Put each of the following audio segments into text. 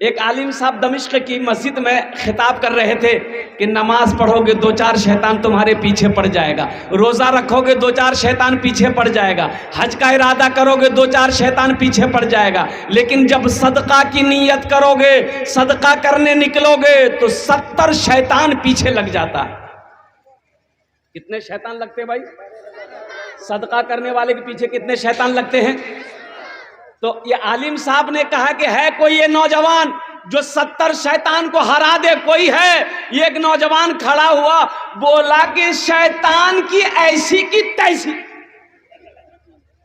एक आलिम साहब दमिश्क की मस्जिद में खिताब कर रहे थे कि नमाज पढ़ोगे 2-4 शैतान तुम्हारे पीछे पड़ जाएगा, रोज़ा रखोगे 2-4 शैतान पीछे पड़ जाएगा, हज का इरादा करोगे 2-4 शैतान पीछे पड़ जाएगा, लेकिन जब सदका की नीयत करोगे, सदका करने निकलोगे तो 70 शैतान पीछे लग जाता है। कितने शैतान लगते भाई? सदका करने वाले के पीछे कितने शैतान लगते हैं? तो ये आलिम साहब ने कहा कि है कोई ये नौजवान जो 70 शैतान को हरा दे? कोई है? ये एक नौजवान खड़ा हुआ, बोला कि शैतान की ऐसी की तैसी।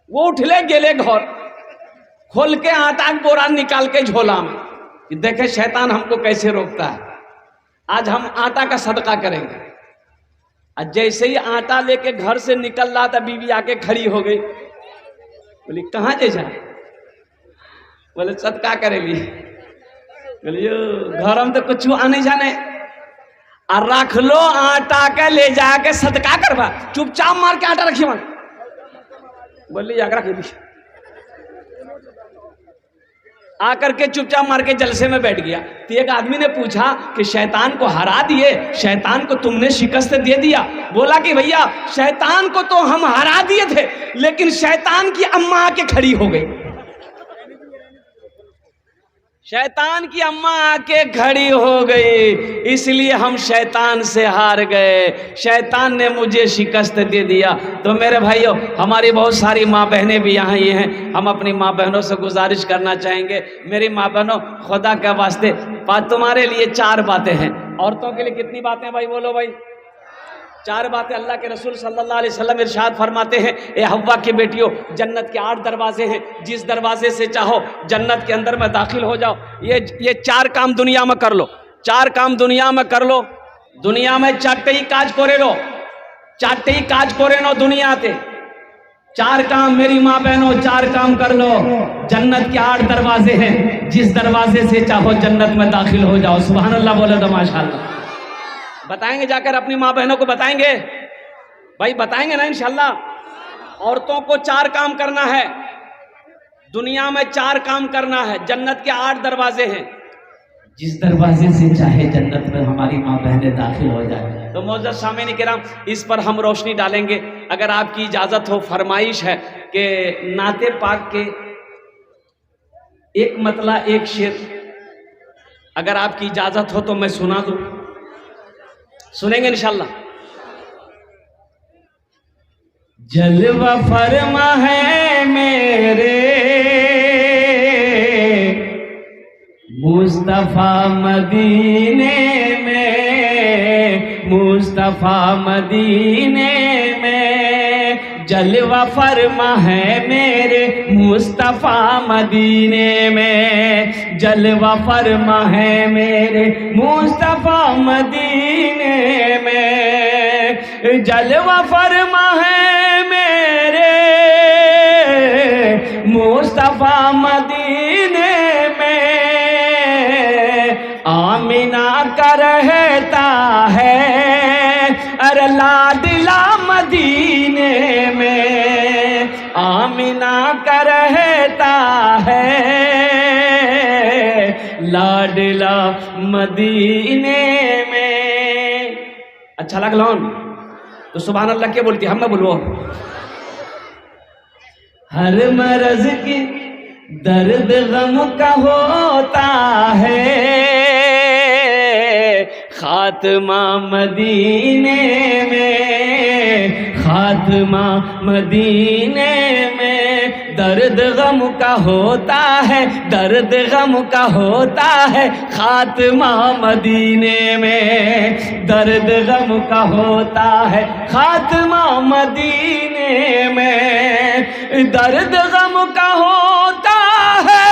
वो उठले गेले घर, खोल के आटा का बोरा निकाल के झोला में, देखे शैतान हमको कैसे रोकता है। आज हम आटा का सदका करेंगे। आज जैसे ही आटा लेके घर से निकल रहा था, बीवी आके खड़ी हो गई, बोली कहाँ जे जाए? बोले सदका करेली। बोलिए घर में तो कुछ आने जाने, और रख लो आटा के ले जाके सदका करवा, चुपचाप मार के आटा रखी मन। बोली आकर रख दी, आकर के चुपचाप मार के जलसे में बैठ गया। तो एक आदमी ने पूछा कि शैतान को हरा दिए, शैतान को तुमने शिकस्त दे दिया? बोला कि भैया शैतान को तो हम हरा दिए थे, लेकिन शैतान की अम्मा आके खड़ी हो गई। शैतान की अम्मा आके खड़ी हो गई, इसलिए हम शैतान से हार गए, शैतान ने मुझे शिकस्त दे दिया। तो मेरे भाइयों, हमारी बहुत सारी माँ बहनें भी यहाँ ही हैं, हम अपनी माँ बहनों से गुजारिश करना चाहेंगे, मेरी माँ बहनों खुदा के वास्ते तुम्हारे लिए 4 बातें हैं। औरतों के लिए कितनी बातें भाई? बोलो भाई। 4 बातें। अल्लाह के रसूल सल्लल्लाहु अलैहि वसल्लम इरशाद फरमाते हैं, ए हव्वा की बेटियों, जन्नत के 8 दरवाजे हैं, जिस दरवाजे से चाहो जन्नत के अंदर में दाखिल हो जाओ। ये 4 काम दुनिया में कर लो, 4 काम दुनिया में कर लो। दुनिया में 4टेई काज करे लो, 4टेई काज करे लो दुनिया ते। 4 काम मेरी माँ बहनों, 4 काम कर लो। जन्नत के 8 दरवाजे हैं, जिस दरवाजे से चाहो जन्नत में दाखिल हो जाओ। सुभान अल्लाह बोले तो माशाअल्लाह। बताएंगे, जाकर अपनी माँ बहनों को बताएंगे भाई, बताएंगे ना इंशाल्लाह। औरतों को 4 काम करना है, दुनिया में 4 काम करना है। जन्नत के 8 दरवाजे हैं, जिस दरवाजे से चाहे जन्नत में हमारी माँ बहनें दाखिल हो जाए। तो मौजूद सामीन किराम, इस पर हम रोशनी डालेंगे। अगर आपकी इजाजत हो, फरमाइश है कि नाते पाक के एक मतला एक शेर, अगर आपकी इजाजत हो तो मैं सुना दूं। सुनेंगे इंशाल्लाह। जलवा फरमा है मेरे मुस्तफा मदीने में, मुस्तफा मदीने में, जलवा फरमा है मेरे मुस्तफा मदीने में, जलवा फरमा है मेरे मुस्तफा मदीने में, जलवा फरमा है मेरे मुस्तफा मदीने में। आमिना का रहता है अरे लाडला मदीने में, आमिना का रहता है लाडला मदीने में। अच्छा लगला तो सुभान अल्लाह क्या बोलती? हम ना बोलो। हर मर्ज की दर्द गम का होता है, खात्मा मदीने में, खात्मा मदीने में, दर्द गम का होता है, दर्द गम का होता है, खात्मा मदीने में, दर्द गम का होता है, खात्मा मदीने में, दर्द गम का होता है,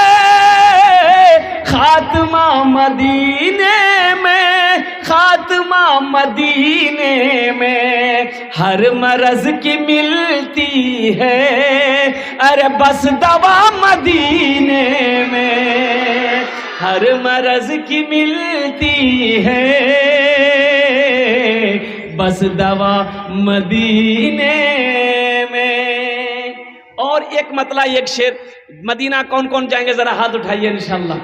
खात्मा मदीने में, खात्मा मदीने में। हर मरज की मिलती है अरे बस दवा मदीने में, हर मरज की मिलती है बस दवा मदीने में। और एक मतला एक शेर, मदीना कौन कौन जाएंगे जरा हाथ उठाइए इंशाल्लाह।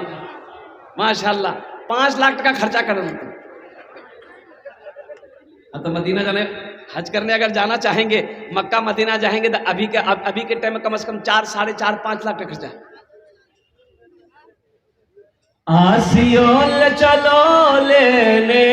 माशाल्लाह 5 लाख टका खर्चा कर रहे थे। तो मदीना जाने हज करने अगर जाना चाहेंगे, मक्का मदीना जाएंगे तो अभी के टाइम में कम से कम 4, 4.5, 5 लाख का खर्चा है। आसियोल चलो लेने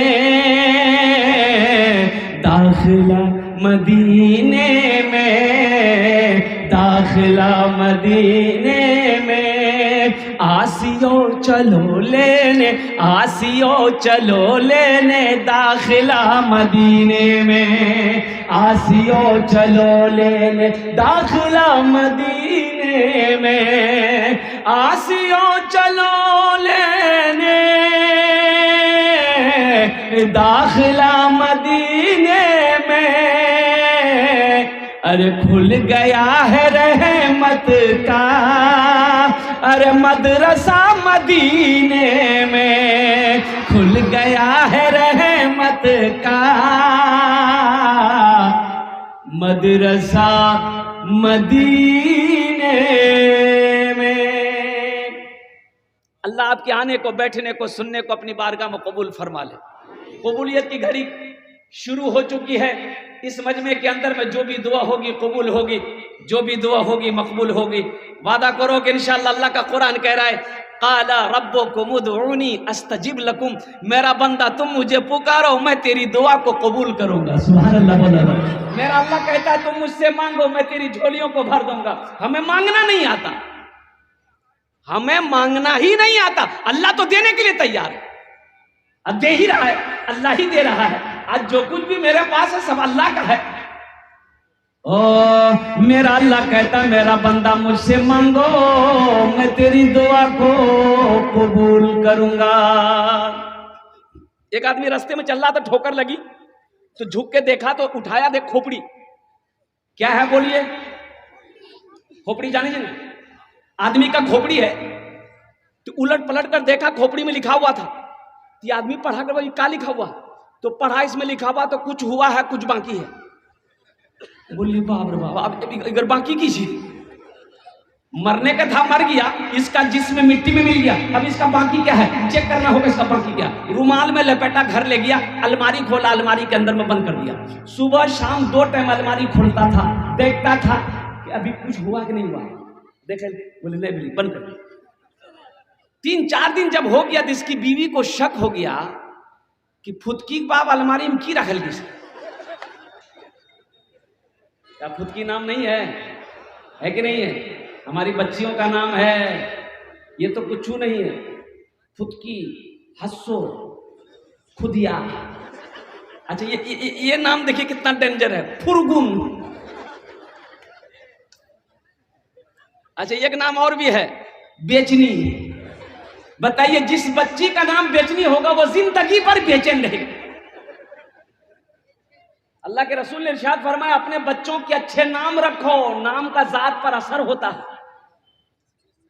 दाखिला मदीने में, दाखिला मदीने में, आसियो चलो लेने, आसियो चलो लेने दाखिला मदीने में, आसियो चलो लेने दाखिला मदीने में, आसियो चलो लेने दाखिला मदीने में। अरे खुल गया है रहमत का अरे मदरसा मदीने में, खुल गया है रहमत का मदरसा मदीने में। अल्लाह आपके आने को, बैठने को, सुनने को अपनी बारगाह में कबूल फरमा ले। कबूलियत की घड़ी शुरू हो चुकी है। इस मजमे के अंदर में जो भी दुआ होगी कबूल होगी, जो भी दुआ होगी मकबूल होगी। वादा करो कि इंशाअल्लाह, अल्लाह का कुरान कह रहा है काला रब्बुकुम उदऊनी अस्तजिब लकुम, मेरा बंदा तुम मुझे पुकारो मैं तेरी दुआ को कबूल करूंगा। सुभान अल्लाह। मेरा अल्लाह कहता है तुम मुझसे मांगो मैं तेरी झोलियों को भर दूंगा। हमें मांगना नहीं आता, हमें मांगना ही नहीं आता। अल्लाह तो देने के लिए तैयार है, अब दे ही रहा है, अल्लाह ही दे रहा है। आज जो कुछ भी मेरे पास है सब अल्लाह का है। ओ मेरा अल्लाह कहता मेरा बंदा मुझसे मांगो मैं तेरी दुआ को कबूल करूंगा। एक आदमी रास्ते में चल रहा था, ठोकर लगी तो झुक के देखा तो उठाया, देख खोपड़ी क्या है बोलिए। खोपड़ी जाने जी आदमी का खोपड़ी है, तो उलट पलट कर देखा खोपड़ी में लिखा हुआ था। ये आदमी पढ़ा कर क्या लिखा हुआ, तो पढ़ा इसमें लिखा हुआ तो कुछ हुआ है कुछ बाकी है। बोलिए बाप रे बाप, अब अगर बाकी की चीज मरने का था मर गया, इसका जिस्म मिट्टी में मिल गया, अब इसका बाकी क्या है चेक करना होगा। इसका बाकी क्या, रुमाल में लपेटा घर ले गया, अलमारी खोला, अलमारी के अंदर में बंद कर दिया। सुबह शाम 2 टाइम अलमारी खोलता था, देखता था कि अभी कुछ हुआ कि नहीं हुआ। देखे बोले नहीं बोली बंद कर। 3-4 दिन जब हो गया तो इसकी बीवी को शक हो गया कि फुदकी बाप अलमारी में की रखल किस, क्या फुदकी नाम नहीं है कि नहीं है? हमारी बच्चियों का नाम है, ये तो कुछ नहीं है। फुदकी, हस्सो, खुदिया। अच्छा ये नाम देखिए कितना डेंजर है, फुरगुन। अच्छा एक नाम और भी है, बेचनी। बताइए जिस बच्ची का नाम बेचनी होगा वो जिंदगी भर बेचैन रहेगी। अल्लाह के रसूल ने इरशाद फरमाया अपने बच्चों के अच्छे नाम रखो, नाम का जात पर असर होता है,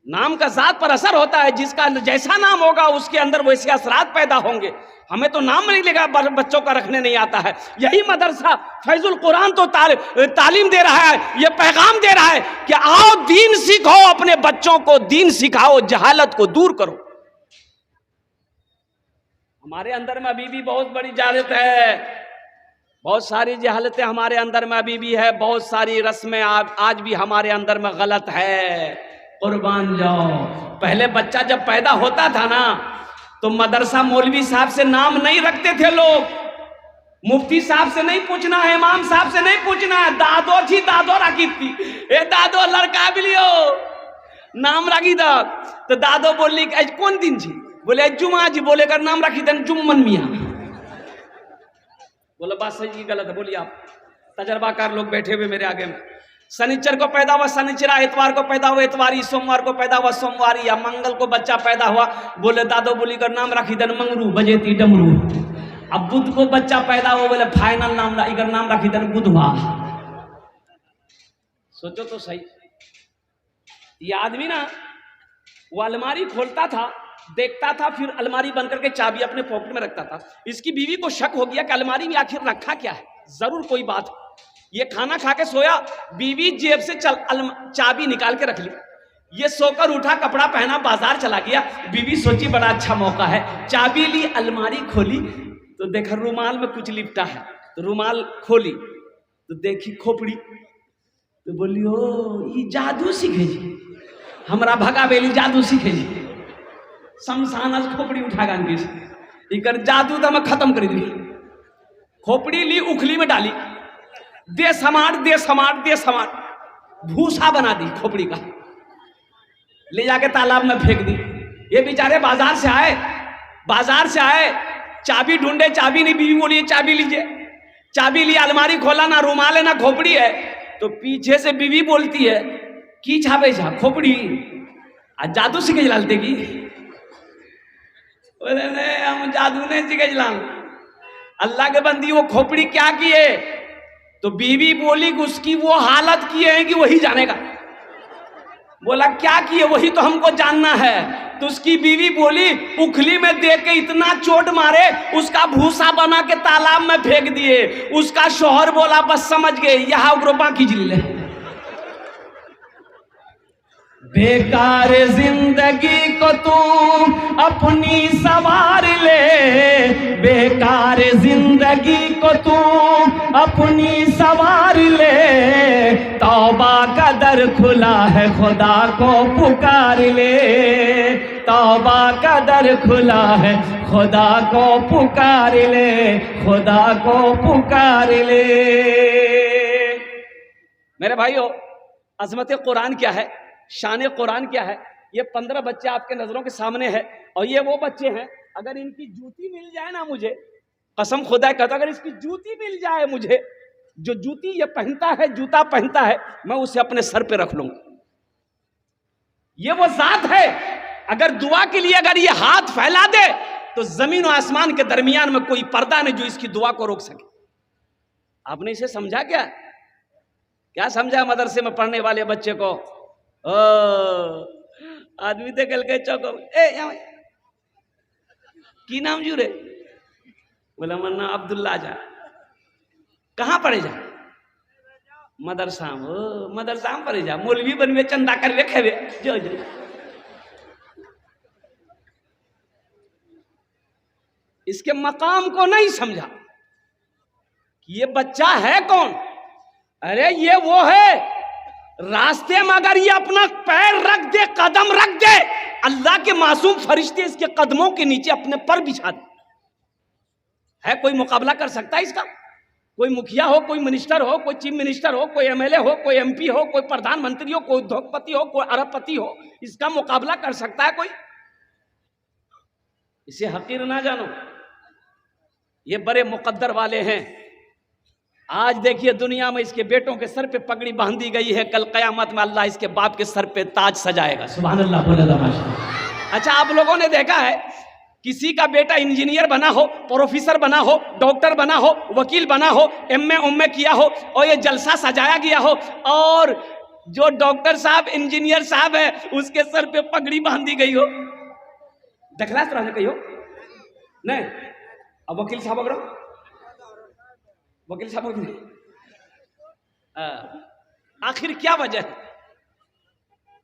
नाम का जात पर असर होता है। जिसका जैसा नाम होगा उसके अंदर वैसे असरात पैदा होंगे। हमें तो नाम नहीं लगा, बच्चों का रखने नहीं आता है। यही मदरसा फैजुल कुरान तो तालीम दे रहा है, ये पैगाम दे रहा है कि आओ दीन सीखो, अपने बच्चों को दीन सिखाओ, जहालत को दूर करो। हमारे अंदर में अभी भी बहुत बड़ी जहालत है, बहुत सारी जहालतें हमारे अंदर में अभी भी है, बहुत सारी रस्में आज भी हमारे अंदर में गलत है। कुर्बान जाओ। पहले बच्चा जब पैदा होता था ना तो मदरसा मौलवी साहब से नाम नहीं रखते थे लोग, मुफ्ती साहब से नहीं पूछना है, इमाम साहब से नहीं पूछना है, दादो जी दादो रखी थी। ए दादो लड़का भी लियो नाम रखी था, तो दादो बोली कौन दिन छी, बोले जुमा जी, बोले कर नाम रखी था जुम्मन मियाँ। बोला बात सही की गलत है, बोलिए आप। तजर्बाकार लोग बैठे हुए मेरे आगे में। शनिचर को पैदा हुआ शनिचरा, इतवार को पैदा हुआ इतवारी, सोमवार को पैदा हुआ सोमवारी, या मंगल को बच्चा पैदा हुआ, बोले दादो बोली कर नाम रखी दन मंगरू बजेती डमरू। अब बुध को बच्चा पैदा हुआ, बोले फाइनल नाम इगर नाम रखी दन बुधवा। सोचो तो सही, ये आदमी ना वो अलमारी खोलता था, देखता था, फिर अलमारी बंद करके चाबी अपने पॉकेट में रखता था। इसकी बीवी को शक हो गया कि अलमारी में आखिर रखा क्या है, जरूर कोई बात है। ये खाना खा के सोया, बीवी जेब से चाबी निकाल के रख ली। ये सोकर उठा, कपड़ा पहना, बाजार चला गया। बीवी सोची बड़ा अच्छा मौका है, चाबी ली, अलमारी खोली तो देखा रुमाल में कुछ लिपटा है, तो रुमाल खोली तो देखी खोपड़ी, तो बोली ओ ये जादू सीखे जी, हमरा भगा बेली जादू सीखे जी। शमशान खोपड़ी उठा गान इकर जादू तो मैं खत्म कर दी। खोपड़ी ली, उखली में डाली, दे समाट दे समाट दे समाट, भूसा बना दी खोपड़ी का, ले जाके तालाब में फेंक दी। ये बेचारे बाजार से आए, चाबी ढूंढे, चाबी नहीं। बीवी बोली चाबी लीजिए, चाबी ली, अलमारी खोला, ना रुमाल है ना खोपड़ी है। तो पीछे से बीवी बोलती है की छापे छा खोपड़ी, आज जादू सीखे जलालते की। बोले नहीं हम जादू नहीं सीखे जलाल, अल्लाह के बंदी वो खोपड़ी क्या किए। तो बीवी बोली कि उसकी वो हालत किए है कि वही जानेगा। बोला क्या किए, वही तो हमको जानना है। तो उसकी बीवी बोली उखली में दे के इतना चोट मारे, उसका भूसा बना के तालाब में फेंक दिए। उसका शौहर बोला बस समझ गए, यहाँ उग्रपा की जिले। बेकार जिंदगी को तू अपनी सवार ले, बेकार जिंदगी को तू अपनी सवार ले, तौबा का दर खुला है खुदा को पुकार ले, तौबा का दर खुला है खुदा को पुकार ले, खुदा को पुकार ले। मेरे भाइयों, अजमत कुरान क्या है, शान कुरान क्या है, ये 15 बच्चे आपके नजरों के सामने हैं। और ये वो बच्चे हैं, अगर इनकी जूती मिल जाए ना मुझे, कसम खुदा कहता अगर इसकी जूती मिल जाए मुझे, जो जूती ये पहनता है, जूता पहनता है, मैं उसे अपने सर पे रख लूंगा। ये वो जात है, अगर दुआ के लिए अगर ये हाथ फैला दे तो जमीन और आसमान के दरमियान में कोई पर्दा नहीं जो इसकी दुआ को रोक सके। आपने इसे समझा क्या समझा मदरसे में पढ़ने वाले बच्चे को? ओ आदमी थे कल के चौको की नाम जू रे, बोला मन्ना अब्दुल्ला जा, कहाँ पढ़े जा? मदरसा हो, मदरसा में पढ़े जा, मौलवी बनवे, चंदा कर वे खेवे जो इसके मकाम को नहीं समझा कि ये बच्चा है कौन। अरे ये वो है, रास्ते में अगर ये अपना पैर रख दे, कदम रख दे, अल्लाह के मासूम फरिश्ते इसके कदमों के नीचे अपने पर बिछा दे। है कोई मुकाबला कर सकता है इसका? कोई मुखिया हो, कोई मिनिस्टर हो, कोई चीफ मिनिस्टर हो, कोई एमएलए हो, कोई एमपी हो, कोई प्रधानमंत्री हो, कोई उद्योगपति हो, कोई अरबपति हो, इसका मुकाबला कर सकता है कोई? इसे हकीर ना जानो, ये बड़े मुकद्दर वाले हैं। आज देखिए दुनिया में इसके बेटों के सर पे पगड़ी बांधी गई है, कल कयामत में अल्लाह इसके बाप के सर पे ताज सजाएगा। सुभान अल्लाह, बोले माशाअल्लाह। अच्छा, आप लोगों ने देखा है किसी का बेटा इंजीनियर बना हो, प्रोफेसर बना हो, डॉक्टर बना हो, वकील बना हो, एमए किया हो और ये जलसा सजाया गया हो, और जो डॉक्टर साहब इंजीनियर साहब है उसके सर पे पगड़ी बांधी गई हो? देखला तरह कही हो नहीं? अब वकील साहब अगर वकील साहब आखिर क्या वजह है?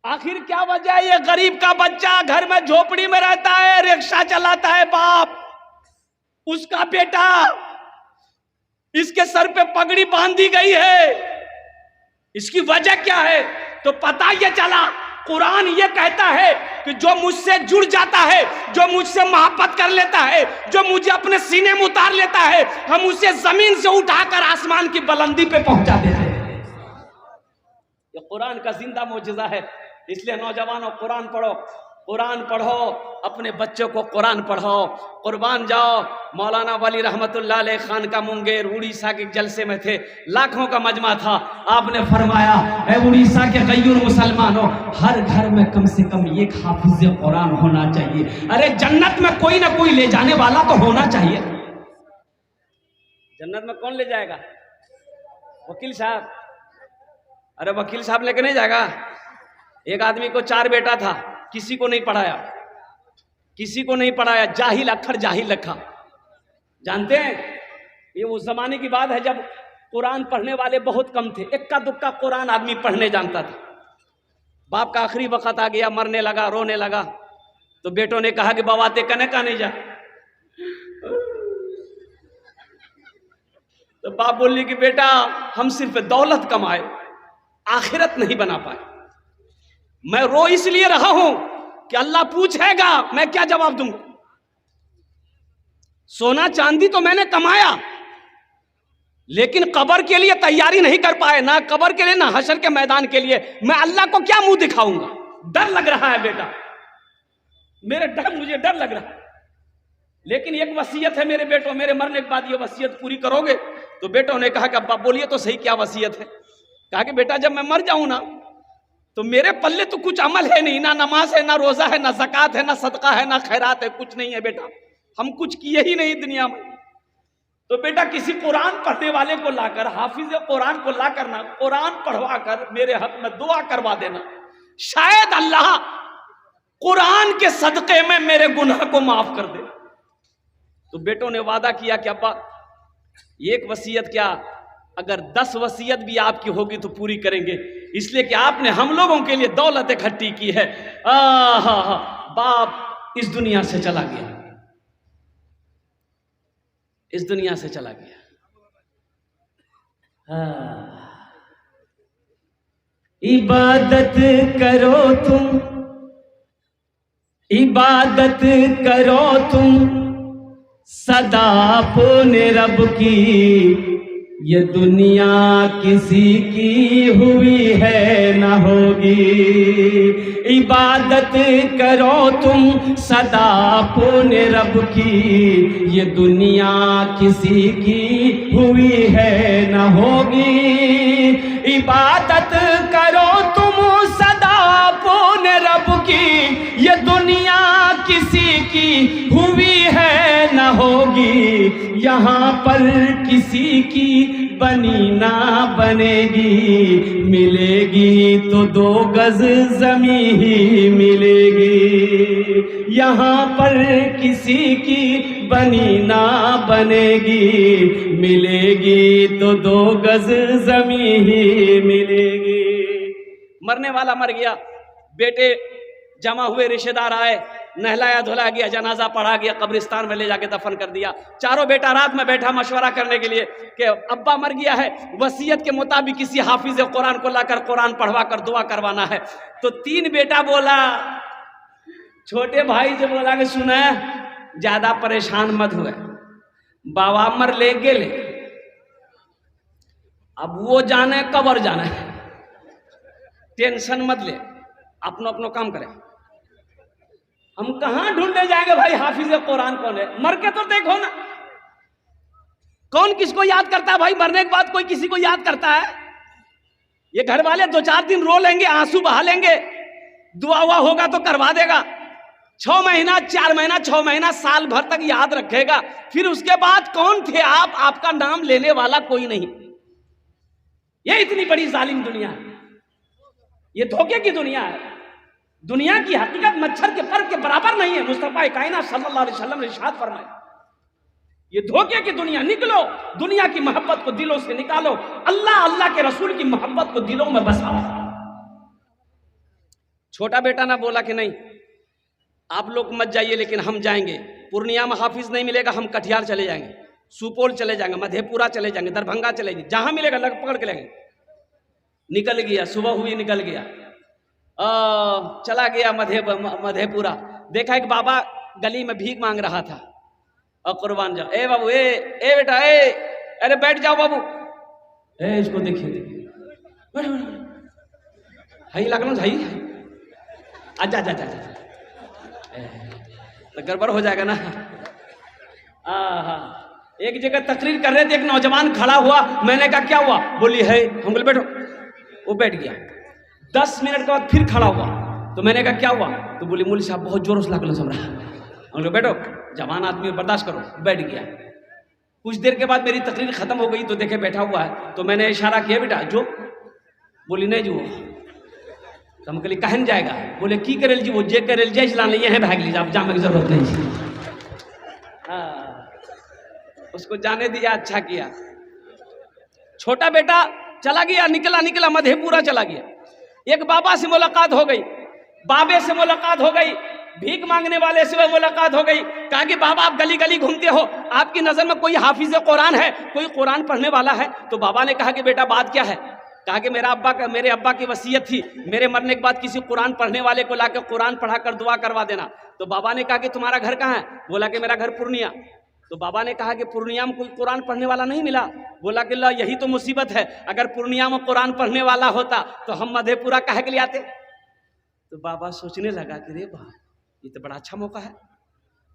आखिर क्या वजह है? ये गरीब का बच्चा घर में झोपड़ी में रहता है, रिक्शा चलाता है बाप, उसका बेटा, इसके सर पे पगड़ी बांधी गई है। इसकी वजह क्या है? तो पता ये चला, कुरान ये कहता है कि जो मुझसे जुड़ जाता है, जो मुझसे मोहब्बत कर लेता है, जो मुझे अपने सीने में उतार लेता है, हम उसे जमीन से उठाकर आसमान की बुलंदी पे पहुंचा देते हैं। ये कुरान का जिंदा मौजज़ा है। इसलिए नौजवानों, कुरान पढ़ो, कुरान पढ़ो, अपने बच्चों को कुरान पढ़ाओ। कुर्बान जाओ, मौलाना वली रहमतुल्लाह अलैह खान का मुंगेर उड़ीसा के जलसे में थे, लाखों का मजमा था। आपने फरमाया ऐ उड़ीसा के गयूर मुसलमानों, हर घर में कम से कम एक हाफिज कुरान होना चाहिए। अरे जन्नत में कोई ना कोई ले जाने वाला तो होना चाहिए। जन्नत में कौन ले जाएगा? वकील साहब। अरे वकील साहब लेके नहीं जाएगा। एक आदमी को 4 बेटा था, किसी को नहीं पढ़ाया, किसी को नहीं पढ़ाया, जाहिल अक्खर जाहिल रखा। जानते हैं, ये उस जमाने की बात है जब कुरान पढ़ने वाले बहुत कम थे, इक्का दुक्का कुरान आदमी पढ़ने जानता था। बाप का आखिरी वक्त आ गया, मरने लगा, रोने लगा। तो बेटों ने कहा कि बाबा ते कने का नहीं जा। तो बाप बोली कि बेटा हम सिर्फ दौलत कमाए, आखिरत नहीं बना पाए। मैं रो इसलिए रहा हूं कि अल्लाह पूछेगा, मैं क्या जवाब दूंगा। सोना चांदी तो मैंने कमाया, लेकिन कब्र के लिए तैयारी नहीं कर पाए, ना कब्र के लिए ना हशर के मैदान के लिए। मैं अल्लाह को क्या मुंह दिखाऊंगा। डर लग रहा है बेटा, मुझे डर लग रहा है। लेकिन एक वसीयत है मेरे बेटों, मेरे मरने के बाद ये वसीयत पूरी करोगे। तो बेटों ने कहा कि अब्बा बोलिए तो सही, क्या वसीयत है। कहा कि बेटा जब मैं मर जाऊं ना, तो मेरे पल्ले तो कुछ अमल है नहीं, ना नमाज है, ना रोजा है, ना ज़कात है, ना सदका है, ना खैरात है, कुछ नहीं है बेटा। हम कुछ किए ही नहीं दुनिया में। तो बेटा किसी कुरान पढ़ने वाले को लाकर, हाफिज कुरान को लाकर ना, कुरान पढ़वा कर मेरे हक में दुआ करवा देना, शायद अल्लाह कुरान के सदक़े में मेरे गुनाह को माफ कर दे। तो बेटों ने वादा किया कि अब्बा एक वसीयत क्या, अगर 10 वसीयत भी आपकी होगी तो पूरी करेंगे, इसलिए कि आपने हम लोगों के लिए दौलत इकट्ठी की है। बाप इस दुनिया से चला गया, इस दुनिया से चला गया। इबादत करो तुम, इबादत करो तुम सदा अपने रब की, ये दुनिया किसी की हुई है न होगी। इबादत करो तुम सदा अपने रब की, ये दुनिया किसी की हुई है न होगी। इबादत करो तुम सदा अपने रब की, ये दुनिया किसी की हुई है न होगी। यहाँ पर किसी की बनी ना बनेगी, मिलेगी तो 2 गज जमी ही मिलेगी। यहाँ पर किसी की बनी ना बनेगी, मिलेगी तो 2 गज जमी ही मिलेगी। मरने वाला मर गया, बेटे जमा हुए, रिश्तेदार आए, नहलाया धुलाया गया, जनाजा पढ़ा गया, कब्रिस्तान में ले जाके दफन कर दिया। चारों बेटा रात में बैठा मशवरा करने के लिए कि अब्बा मर गया है, वसीयत के मुताबिक किसी हाफिज कुरान को लाकर कुरान पढ़वा कर दुआ करवाना है। तो 3 बेटा बोला, छोटे भाई से बोला कि सुना ज्यादा परेशान मत हुए, बाबा मर ले गेले, अब वो जाने कबर जाना है, टेंशन मत ले, अपनो अपनो काम करें। हम कहां ढूंढने जाएंगे भाई, हाफिज कुरान कौन है। मर के तो देखो ना, कौन किसको याद करता है भाई। मरने के बाद कोई किसी को याद करता है। ये घर वाले 2-4 दिन रो लेंगे, आंसू बहा लेंगे, दुआ हुआ होगा तो करवा देगा। 6 महीना, 4 महीना, 6 महीना, साल भर तक याद रखेगा। फिर उसके बाद कौन थे आप, आपका नाम लेने वाला कोई नहीं। ये इतनी बड़ी जालिम दुनिया है, ये धोखे की दुनिया है। दुनिया की हकीकत मच्छर के पर के बराबर नहीं है। मुस्तफा कायनात सल्लल्लाहु अलैहि वसल्लम ने इरशाद फरमाया, ये धोखे की दुनिया, निकलो, दुनिया की मोहब्बत को दिलों से निकालो, अल्लाह अल्लाह के रसूल की मोहब्बत को दिलों में बसाओ। छोटा बेटा ना बोला कि नहीं आप लोग मत जाइए, लेकिन हम जाएंगे। पूर्णिया में हाफिज नहीं मिलेगा, हम कटिहार चले जाएंगे, सुपौल चले जाएंगे, मधेपुरा चले जाएंगे, दरभंगा चले जाएंगे, जहां मिलेगा लग पकड़ के लेंगे। निकल गया, सुबह हुई निकल गया, चला गया मधेपुरा। देखा एक बाबा गली में भीख मांग रहा था, और कुर्बान जाओ, ए बाबू, ए बेटा, अरे बैठ जाओ बाबू, इसको देखिए, हाई लगना हाई, अच्छा अच्छा अच्छा, तो गड़बड़ हो जाएगा ना। एक जगह तकरीर कर रहे थे, एक नौजवान खड़ा हुआ, मैंने कहा क्या हुआ, बोली है, हम बोले बैठो, वो बैठ गया। 10 मिनट के बाद फिर खड़ा हुआ, तो मैंने कहा क्या हुआ, तो बोली मौलवी साहब बहुत जोरों से लागल सब रहा। हम लोग बैठो, जवान आदमी बर्दाश्त करो, बैठ गया। कुछ देर के बाद मेरी तकरीर खत्म हो गई, तो देखे बैठा हुआ है, तो मैंने इशारा किया, बेटा जो, बोली नहीं जो, तो हम कहली कहन जाएगा, बोले की करेल जी, वो जे करेल जय चला नहीं है, भाग लीजिए, आप जाने की जरूरत नहीं। उसको जाने दिया, अच्छा किया। छोटा बेटा चला गया, निकला मधेपुरा चला गया। एक बाबा से मुलाकात हो गई, बाबे से मुलाकात हो गई, भीख मांगने वाले से मुलाकात हो गई। कहा कि बाबा आप गली गली घूमते हो, आपकी नजर में कोई हाफिज कुरान है, कोई कुरान पढ़ने वाला है? तो बाबा ने कहा कि बेटा बात क्या है? कहा कि मेरे अब्बा की वसीयत थी, मेरे मरने के बाद किसी कुरान पढ़ने वाले को लाकर कुरान पढ़ा कर दुआ करवा देना। तो बाबा ने कहा कि तुम्हारा घर कहाँ है? बोला कि मेरा घर पूर्णिया। तो बाबा ने कहा कि पूर्णिया में कोई कुरान पढ़ने वाला नहीं मिला? बोला कि ला यही तो मुसीबत है, अगर पूर्णिया में कुरान पढ़ने वाला होता तो हम मधेपुरा काहे के लिए आते? तो बाबा सोचने लगा कि रे वाह, ये तो बड़ा अच्छा मौका है,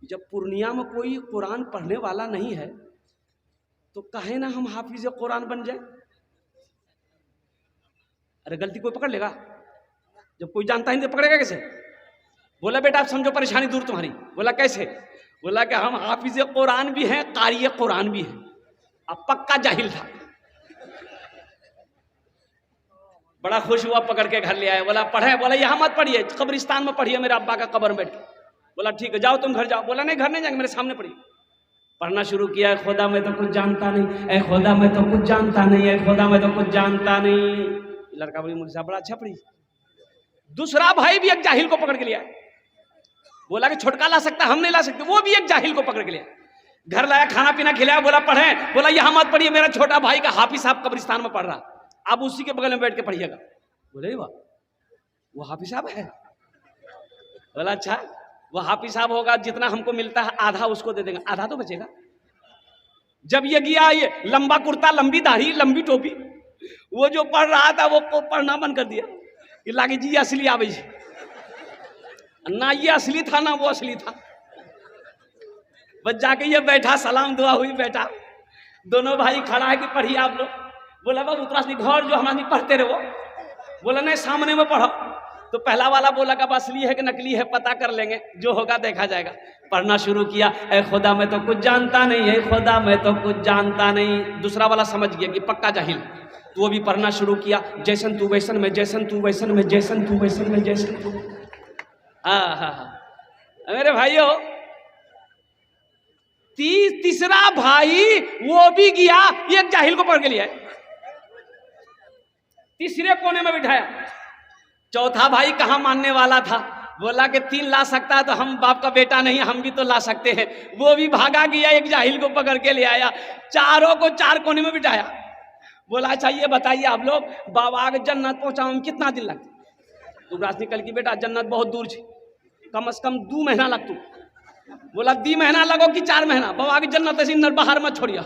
जब पूर्णिया में कोई कुरान पढ़ने वाला नहीं है तो कहे ना हम हाफिज कुरान बन जाए। अरे गलती कोई पकड़ लेगा? जब कोई जानता ही नहीं तो पकड़ेगा कैसे? बोला बेटा आप समझो परेशानी दूर तुम्हारी। बोला कैसे? बोला कि हम हाफिज कुरान भी हैं, कारी कुरान भी हैं। अब पक्का जाहिल था, बड़ा खुश हुआ, पकड़ के घर ले आया। बोला पढ़े? बोला यहाँ मत पढ़िए, कब्रिस्तान में पढ़िए, मेरे अब्बा का कब्र में बैठ के। बोला ठीक है जाओ तुम घर जाओ। बोला नहीं घर नहीं जाएंगे, मेरे सामने पढ़िए। पढ़ना शुरू किया, खुदा मैं तो कुछ जानता नहीं, ऐ खुदा मैं तो कुछ जानता नहीं, ऐ खुदा मैं तो कुछ जानता नहीं। लड़का बोली मुझे बड़ा अच्छा पढ़ी। दूसरा भाई भी एक जाहिल को पकड़ के लिया, बोला कि छोटका ला सकता, हम नहीं ला सकते। वो भी एक जाहिल को पकड़ के लिया, घर लाया, खाना पीना खिलाया। बोला पढ़े? बोला यहाँ मत पढ़िए, मेरा छोटा भाई का हाफिज साहब कब्रिस्तान में पढ़ रहा, आप उसी के बगल में बैठ के पढ़िएगा। बोले वाह वो हाफिज साहब है? बोला अच्छा वो हाफिज साहब होगा, जितना हमको मिलता है आधा उसको दे देंगे, आधा तो बचेगा। जब ये गया, ये लंबा कुर्ता, लंबी दाढ़ी, लंबी टोपी, वो जो पढ़ रहा था वो पढ़ना बंद कर दिया कि लागे जी असली आवे जी। ना ये असली था ना वो असली था। बस जाके ये बैठा, सलाम दुआ हुई, बैठा। दोनों भाई खड़ा है कि पढ़िए आप लोग। बोला बाबू उतना घर जो हमारे पढ़ते रहे वो। बोला नहीं सामने में पढ़ो। तो पहला वाला बोला कि अब असली है कि नकली है पता कर लेंगे, जो होगा देखा जाएगा। पढ़ना शुरू किया, ऐ खुदा मैं तो कुछ जानता नहीं, ऐ खुदा मैं तो कुछ जानता नहीं। दूसरा वाला समझ गया कि पक्का जाहिल, तो वो भी पढ़ना शुरू किया, जैसन तू वैसन में, जैसन तू वैसन में, जैसन तू वैसन में, जैसन तू। मेरे भाइयों, तीसरा भाई वो भी गया, एक जाहिल को पकड़ के लिया, तीसरे कोने में बिठाया। चौथा भाई कहाँ मानने वाला था, बोला कि 3 ला सकता है तो हम बाप का बेटा नहीं, हम भी तो ला सकते हैं। वो भी भागा गया, एक जाहिल को पकड़ के ले आया, चारों को 4 कोने में बिठाया। बोला अच्छा ये बताइए आप लोग, बाबा के जन्नत पहुंचाने में कितना दिन लगता? तू रात निकल की बेटा जन्नत बहुत दूर है, कम से कम 2 महीना लगतू। बोला 2 महीना लगो कि 4 महीना? बाबा की जन्नत ऐसी बाहर मत छोड़िया।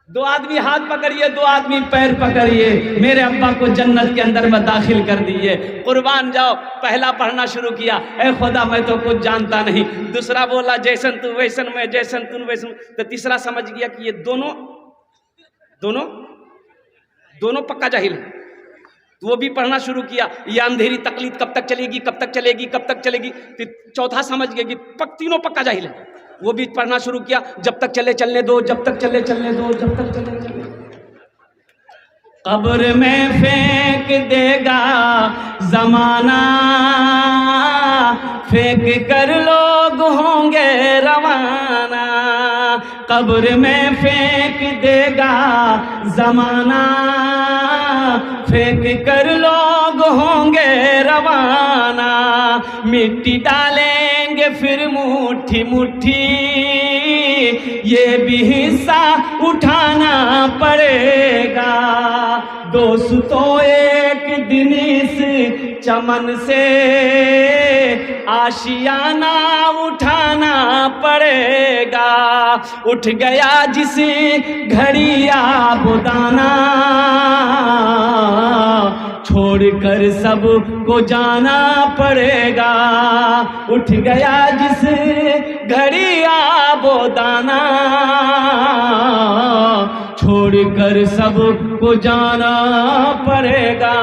2 आदमी हाथ पकड़िए, 2 आदमी पैर पकड़िए, मेरे अब्बा को जन्नत के अंदर में दाखिल कर दिए। कुर्बान जाओ। पहला पढ़ना शुरू किया, ऐ खुदा मैं तो कुछ जानता नहीं। दूसरा बोला जैसन तू वैसन में, जैसन तू वैसन। तो तीसरा समझ गया कि ये दोनों पक्का जाहिल है। तो वो भी पढ़ना शुरू किया, ये अंधेरी तकलीफ कब तक चलेगी, कब तक चलेगी, कब तक चलेगी। चौथा समझ गया कि तीनों पक्का जाहिल है। वो भी पढ़ना शुरू किया, जब तक चले चलने दो, जब तक चले चलने दो, जब तक चले चलने दो। कब्र में फेंक देगा जमाना, फेंक कर लोग होंगे रवाना। कब्र में फेंक देगा जमाना, फेंक कर लोग होंगे रवाना। मिट्टी डालेंगे फिर मुट्ठी मुट्ठी, ये भी हिस्सा उठाना पड़ेगा। दोस्तों एक दिन इस चमन से आशियाना उठाना पड़ेगा। उठ गया जिस घड़ी आबोदाना, छोड़कर सब को जाना पड़ेगा। उठ गया जिस घड़ी आबोदाना, छोड़कर सब को जाना पड़ेगा।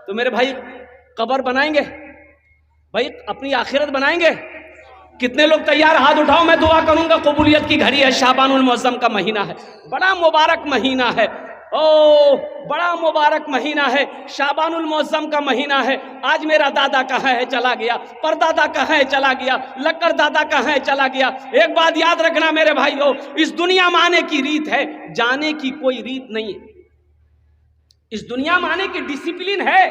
तो मेरे भाई कब्र बनाएंगे भाई, अपनी आखिरत बनाएंगे। कितने लोग तैयार? हाथ उठाओ, मैं दुआ करूंगा। कबूलियत की घड़ी है, शाबानुल मुअज्जम का महीना है, बड़ा मुबारक महीना है। ओ बड़ा मुबारक महीना है, शाबानुल मुअज्जम का महीना है। आज मेरा दादा कहाँ है? चला गया। परदादा कहाँ है? चला गया। लक्कर दादा कहाँ है? चला गया। एक बात याद रखना मेरे भाइयों, इस दुनिया में आने की रीत है, जाने की कोई रीत नहीं है। इस दुनिया में आने की डिसिप्लिन है।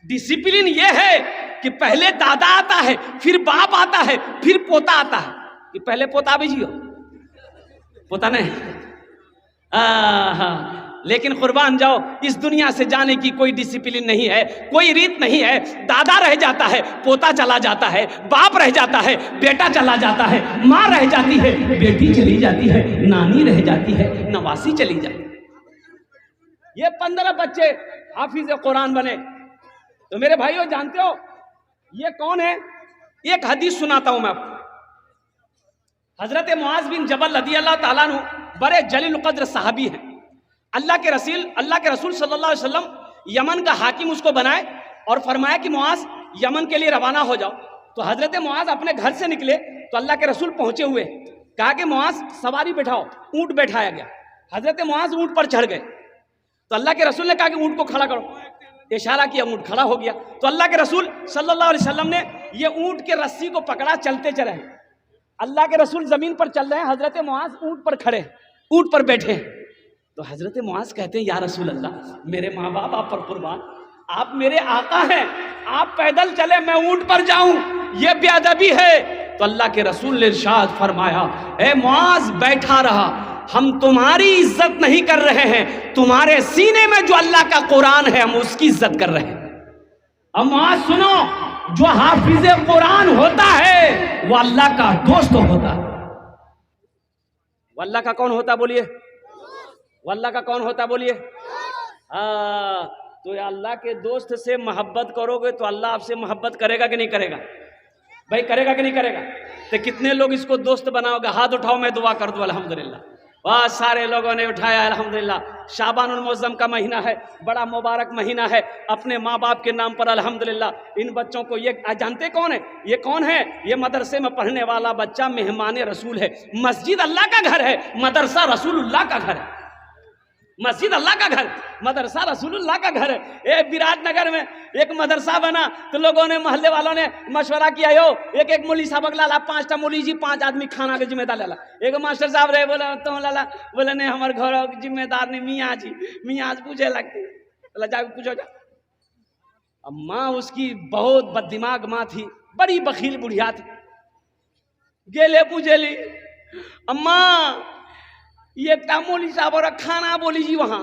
डिसिप्लिन ये है कि पहले दादा आता है, फिर बाप आता है, फिर पोता आता है। कि पहले पोता भी जियो, पोता नहीं। लेकिन कुर्बान जाओ, इस दुनिया से जाने की कोई डिसिप्लिन नहीं है, कोई रीत नहीं है। दादा रह जाता है, पोता चला जाता है, बाप रह जाता है, बेटा चला जाता है, माँ रह जाती है, बेटी चली जाती है, नानी रह जाती है, नवासी चली जाती है। ये 15 बच्चे हाफिज कुरान बने। तो मेरे भाइयों, जानते हो ये कौन है? एक हदीस सुनाता हूं मैं आपको। हजरत मुआज बिन जबल रदियल्लाहु ताला अन्हु बड़े जलील कद्र सहाबी हैं। अल्लाह के रसूल सल्लल्लाहु अलैहि वसल्लम यमन का हाकिम उसको बनाए और फरमाया कि मुआज यमन के लिए रवाना हो जाओ। तो हजरत मुआज अपने घर से निकले तो अल्लाह के रसूल पहुंचे हुए, कहा कि मुआज सवारी बैठाओ। ऊंट बैठाया गया, हजरत मुआज ऊंट पर चढ़ गए। तो अल्लाह के रसूल ने कहा कि ऊंट को खड़ा करो, इशारा किया, ऊंट खड़ा हो गया। तो अल्लाह के रसूल सल्लल्लाहु अलैहि वसल्लम ने ये ऊंट के रस्सी को पकड़ा, चलते चले। अल्लाह के रसूल जमीन पर चल रहे हैं, हजरत मुआज ऊंट पर खड़े, ऊंट पर बैठे। तो हजरत मुआज कहते हैं, या रसूल अल्लाह, मेरे माँ बाप आप पर कुर्बान, आप मेरे आका हैं, आप पैदल चले, मैं ऊंट पर जाऊं, ये बेअदबी है। तो अल्लाह के रसूल ने इरशाद फरमाया, ए मुआज बैठा रहा, हम तुम्हारी इज्जत नहीं कर रहे हैं, तुम्हारे सीने में जो अल्लाह का कुरान है हम उसकी इज्जत कर रहे हैं। अब मुआज सुनो, जो हाफिज कुरान होता है वो अल्लाह का दोस्त होता है। वो अल्लाह का कौन होता बोलिए? वो अल्लाह का कौन होता बोलिए? तो अल्लाह के दोस्त से मोहब्बत करोगे तो अल्लाह आपसे मोहब्बत करेगा कि नहीं करेगा? भाई करेगा कि नहीं करेगा? तो कितने लोग इसको दोस्त बनाओगे? हाथ उठाओ, मैं दुआ कर दूं। अल्हम्दुलिल्लाह, बहुत सारे लोगों ने उठाया। अल्हम्दुलिल्लाह, शाबानुल मुअज़्ज़म का महीना है, बड़ा मुबारक महीना है। अपने माँ बाप के नाम पर अल्हम्दुलिल्लाह इन बच्चों को, ये जानते कौन है? ये कौन है? ये मदरसे में पढ़ने वाला बच्चा मेहमान रसूल है। मस्जिद अल्लाह का घर है, मदरसा रसूलुल्लाह का घर है। मस्जिद अल्लाह का घर, मदरसा रसूलुल्लाह का घर है। विराटनगर में एक मदरसा बना तो लोगों ने, मोहल्ले वालों ने मशवरा किया, यो एक मौली साहब लाला, 5टा मौली जी, 5 आदमी खाना के जिम्मेदार लाला। एक मास्टर साहब रहे, बोले तो लाला, बोले नहीं हमारे घर जिम्मेदार नहीं, मियाँ जी। मियाँ पूछे लगती, बोला जाके पूछो जा। अब माँ उसकी बहुत बददिमाग माँ थी, बड़ी बखील बुढ़िया थी। गेले पूछेली, अम्मा ये मौली साहब और खाना बोली जी वहां।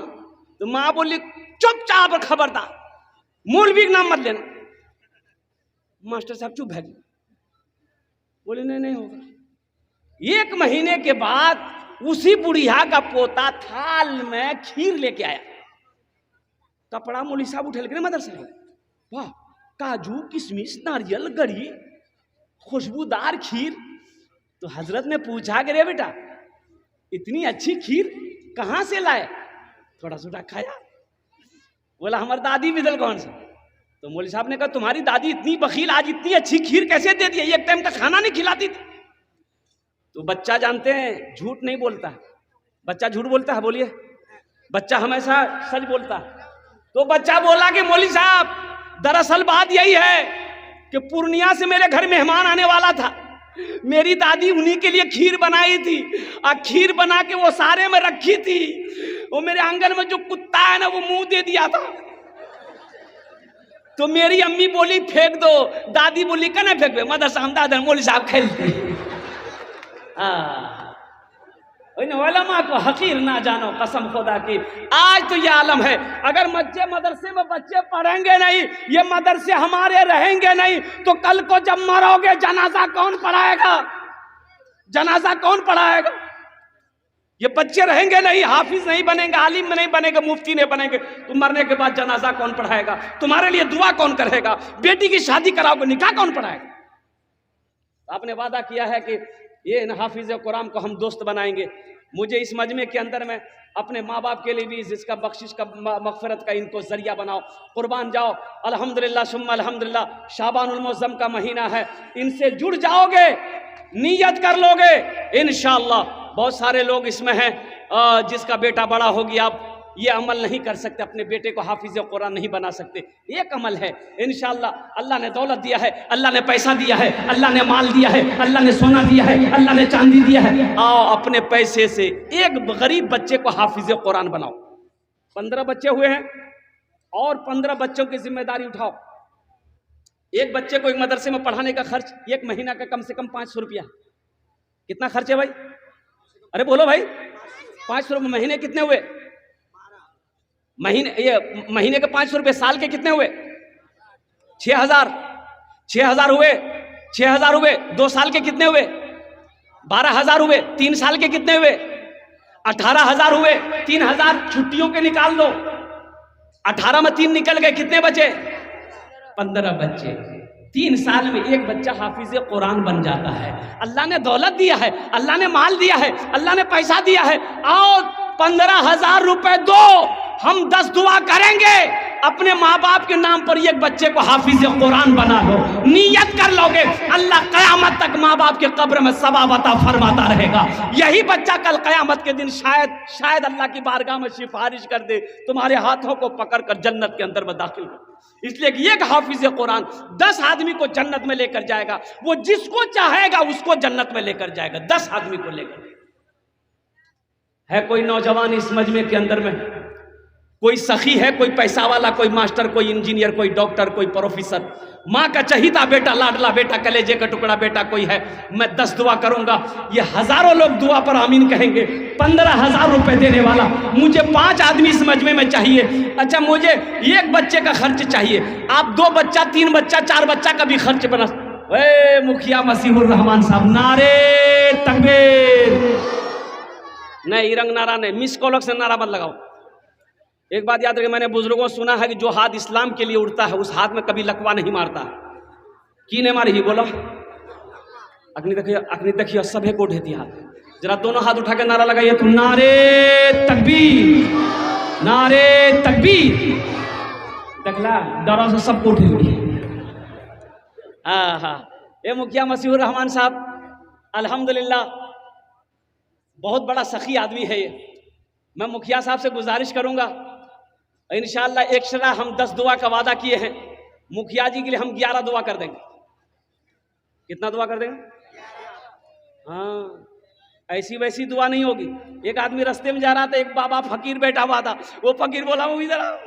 तो माँ बोली, चुपचाप और खबरदार, मौलवी का नाम मत लेना। मास्टर साहब चुप है, बोले नहीं नहीं होगा। 1 महीने के बाद उसी बुढ़िया का पोता थाल में खीर लेके आया। कपड़ा मौली साहब उठे लेके मदरसे में, वाह, काजू किशमिश नारियल गरी खुशबूदार खीर। तो हजरत ने पूछा कि रे बेटा, इतनी अच्छी खीर कहां से लाए? थोड़ा सा खाया। बोला हमारी दादी बिदल कौन सा? तो मौलवी साहब ने कहा, तुम्हारी दादी इतनी बखील, आज इतनी अच्छी खीर कैसे दे दी? एक टाइम का खाना नहीं खिलाती थी। तो बच्चा जानते हैं झूठ नहीं बोलता है। बच्चा झूठ बोलता है? बोलिए, बच्चा हमेशा सच बोलता है। तो बच्चा बोला कि मौलवी साहब, दरअसल बात यही है कि पूर्णिया से मेरे घर मेहमान आने वाला था, मेरी दादी उन्हीं के लिए खीर बनाई थी, और खीर बना के वो सारे में रखी थी। वो मेरे आंगन में जो कुत्ता है ना, वो मुंह दे दिया था। तो मेरी अम्मी बोली फेंक दो, दादी बोली कहना फेंक दो, मदरसा हम दादा मौलवी साहब खेलते। माँ को हकीर ना जानो, कसम खुदा की। आज तो ये आलम है, अगर मदरसे में बच्चे पढ़ेंगे नहीं, ये मदरसे हमारे रहेंगे नहीं, तो कल को जब मरोगे जनाजा कौन पढ़ाएगा? जनाजा कौन पढ़ाएगा? ये बच्चे रहेंगे नहीं, हाफिज नहीं बनेंगे, आलिम नहीं बनेंगे, मुफ्ती नहीं बनेंगे, तो मरने के बाद जनाजा कौन पढ़ाएगा? तुम्हारे लिए दुआ कौन करेगा? बेटी की शादी कराओगे, निकाह कौन पढ़ाएगा? आपने वादा किया है कि ये इन हाफिज कुरान को हम दोस्त बनाएंगे। मुझे इस मजमे के अंदर में अपने माँ बाप के लिए भी जिसका बख्शिश का मगफरत का इनको जरिया बनाओ, कुर्बान जाओ। अल्हम्दुलिल्लाह सुम्मा अल्हम्दुलिल्लाह, शाबानुल मुअज़्ज़म का महीना है, इनसे जुड़ जाओगे, नीयत कर लोगे, इंशाअल्लाह। बहुत सारे लोग इसमें हैं जिसका बेटा बड़ा हो गया, आप ये अमल नहीं कर सकते, अपने बेटे को हाफिज कुरान नहीं बना सकते। एक अमल है, इंशाअल्लाह। अल्लाह ने दौलत दिया है, अल्लाह ने पैसा दिया है, अल्लाह ने माल दिया है, अल्लाह ने सोना दिया है, अल्लाह ने चांदी दिया है। आओ अपने पैसे से एक गरीब बच्चे को हाफिज कुरान बनाओ। 15 बच्चे हुए हैं, और 15 बच्चों की जिम्मेदारी उठाओ। एक बच्चे को एक मदरसे में पढ़ाने का खर्च एक महीना का कम से कम 500 रुपया। कितना खर्च है भाई? अरे बोलो भाई, 500 रुपये महीने कितने हुए? महीने के 500 रुपये, साल के कितने हुए? 6000। 6000 हुए, 6000 हुए। 2 साल के कितने हुए? 12000 हुए। 3 साल के कितने हुए? 18000 हुए। 3000 छुट्टियों के निकाल दो, 18 में 3 निकल गए, कितने बचे? 15 बच्चे। 3 साल में एक बच्चा हाफिज कुरान बन जाता है। अल्लाह ने दौलत दिया है, अल्लाह ने माल दिया है, अल्लाह ने पैसा दिया है। आओ 15,000 रुपए दो, हम 10 दुआ करेंगे, अपने माँ बाप के नाम पर एक बच्चे को हाफिज कुरान बना लो। नियत कर लोगे, अल्लाह कयामत तक माँ बाप के कब्र में सवाब अता फरमाता रहेगा। यही बच्चा कल कयामत के दिन शायद अल्लाह की बारगाह में सिफारिश कर दे, तुम्हारे हाथों को पकड़कर जन्नत के अंदर में दाखिल कर। इसलिए कि एक हाफिज कुरान 10 आदमी को जन्नत में लेकर जाएगा। वो जिसको चाहेगा उसको जन्नत में लेकर जाएगा, 10 आदमी को लेकर। है कोई नौजवान इस मजमे के अंदर में, कोई सखी है, कोई पैसा वाला, कोई मास्टर, कोई इंजीनियर, कोई डॉक्टर, कोई प्रोफेसर, माँ का चहीता बेटा, लाडला बेटा, कलेजे का टुकड़ा बेटा कोई है, मैं 10 दुआ करूंगा, ये हजारों लोग दुआ पर आमीन कहेंगे। 15,000 रुपए देने वाला, मुझे 5 आदमी इस मजमे में चाहिए। अच्छा, मुझे एक बच्चे का खर्च चाहिए, आप 2 बच्चा, 3 बच्चा, 4 बच्चा का भी खर्च बना। वे मुखिया मसीहुर रहमान साहब, नारे तकबीर। नहीं, रंग नारा नहीं, मिस कॉलक से नारा मत लगाओ। एक बात याद रखिए, मैंने बुजुर्गों सुना है कि जो हाथ इस्लाम के लिए उड़ता है उस हाथ में कभी लकवा नहीं मारता। की नहीं मारी ही बोलो? अग्नि देखिए सभे को ढेती हाथ। जरा दोनों हाथ उठा के नारा लगाइए तो, नारे तकबीर, नारे तकबीर। देखला डरों से सबको उठी हुई। हाँ, ये मुखिया मसीहुर रहमान साहब अल्हम्दुलिल्लाह बहुत बड़ा सखी आदमी है ये। मैं मुखिया साहब से गुजारिश करूंगा, इंशाअल्लाह एक्स्ट्रा हम 10 दुआ का वादा किए हैं, मुखिया जी के लिए हम 11 दुआ कर देंगे। कितना दुआ कर देंगे? हाँ, ऐसी वैसी दुआ नहीं होगी। एक आदमी रास्ते में जा रहा था, एक बाबा फकीर बैठा हुआ था, वो फकीर बोला वो इधर आओ,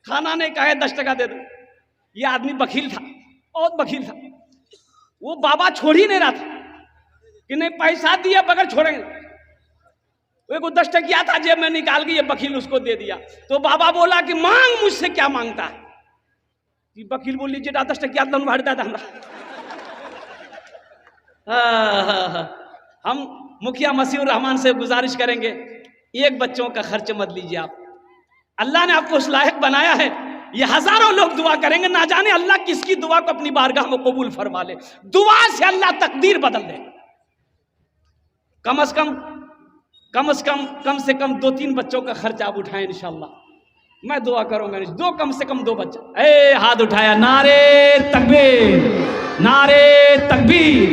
खाना नहीं कहे 10 टका दे दो। ये आदमी बखील था, बहुत बखील था। वो बाबा छोड़ ही नहीं रहा था कि नहीं पैसा दिया बगैर छोड़ेंगे। वो 10 टकिया था जेब में निकाल के ये बकील उसको दे दिया। तो बाबा बोला कि मांग, मुझसे क्या मांगता है? कि बकील बोल लीजिए 10 टकिया तो भरता था हमरा। हम मुखिया मसीहुर रहमान से गुजारिश करेंगे, एक बच्चों का खर्च मत लीजिए आप। अल्लाह ने आपको उस लायक बनाया है, ये हजारों लोग दुआ करेंगे, ना जाने अल्लाह किसकी दुआ को अपनी बारगाह में कबूल फरमा ले। दुआ से अल्लाह तकदीर बदल दे। कम से कम 2-3 बच्चों का खर्च आप उठाएं इंशाअल्लाह। मैं दुआ करूंगा, कम से कम 2 बच्चा। हाथ उठाया, नारे तकबीर, नारे तकबीर।